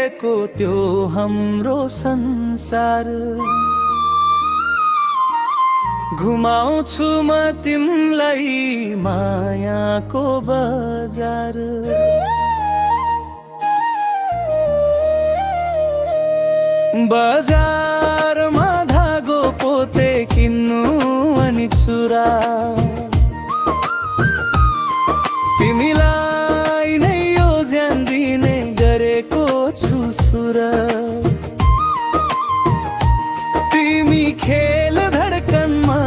खोलेको त्यो हाम्रो संसार। घुमाउँछु म तिमलाई मायाको बजार। बजारमा धागो पोते किन्नु अनि चुरा, तिमीलाई नै यो ज्यान दिने गरेको छु सुरा। तिमी खेल धडकनमा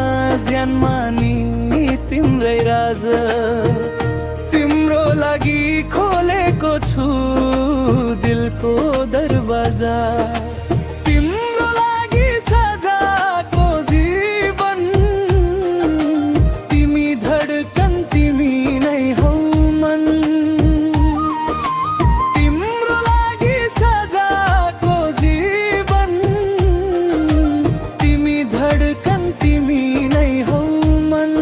ज्यान मानी तिम्रै राज, तिम्रो लागि खोलेको छु दिलको दरवाजा। तिम्रो लागि सजाको जीवन, तिमी धडकन तिमी नै हौ मन। तिम्रो लागि सजाको जीवन, तिमी धडकन तिमी नै हौ मन।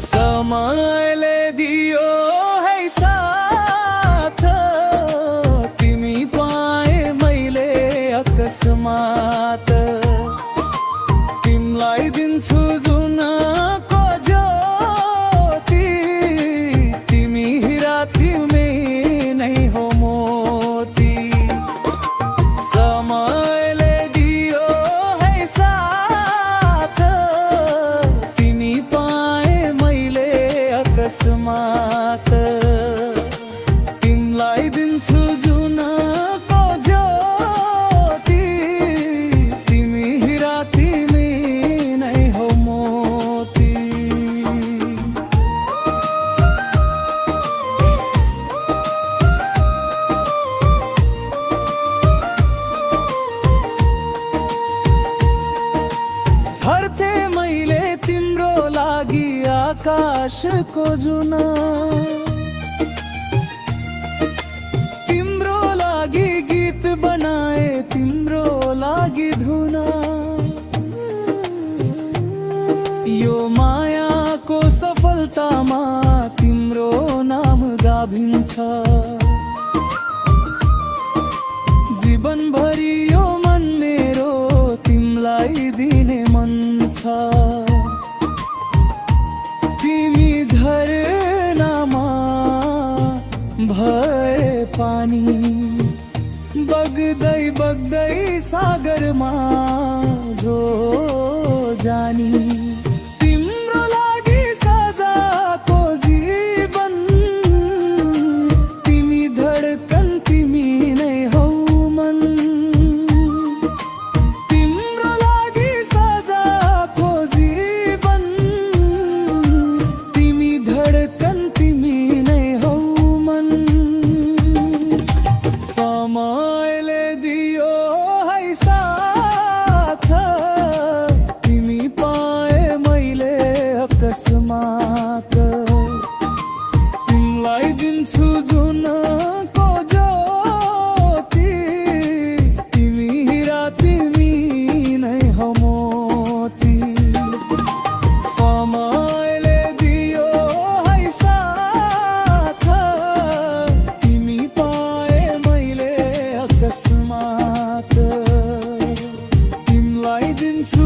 समयले दियो है साथ, तिमी पाए मैले अकस्मात। तिमीलाई दिन्छु जुनको ज्योति, तिमी हिरा तिमी नै हो मोती। समयले दियो है साथ, तिमी पाए मैले अकस्मात। तिमीलाई दिन्छु जुनको ज्योति, तिमी हिरा तिमी नै हो मोती। झर्थे मैले तिम्रो लागि आकाशको जुना, तिम्रो लागि गीत बनाए तिम्रो लागि धुना। यो मायाको सफलतामा तिम्रो नाम गाभिन्छ। जीवनभरि यो मन मेरो तिमीलाई दिने मन छ। तिमी झरनामा भए पानी, बग्दै बग्दै सागरमा जो जानी। तिम्रो लागि सजाको जीवन, तिमी धडकन तिमी नै हौ मन। तिम्रो लागि सजाको जीवन, तिमी धडकन तिमी नै हौ मन। समयले दियो है साथ, तिमी पाए मैले अकस्मात। तिमीलाई दिन्छु जुनको ज्योति, तिमी हिरा तिमी नै हो मोती। समयले दियो है साथ, तिमी पाए मैले अकस्मात। तिमीलाई दिन्छु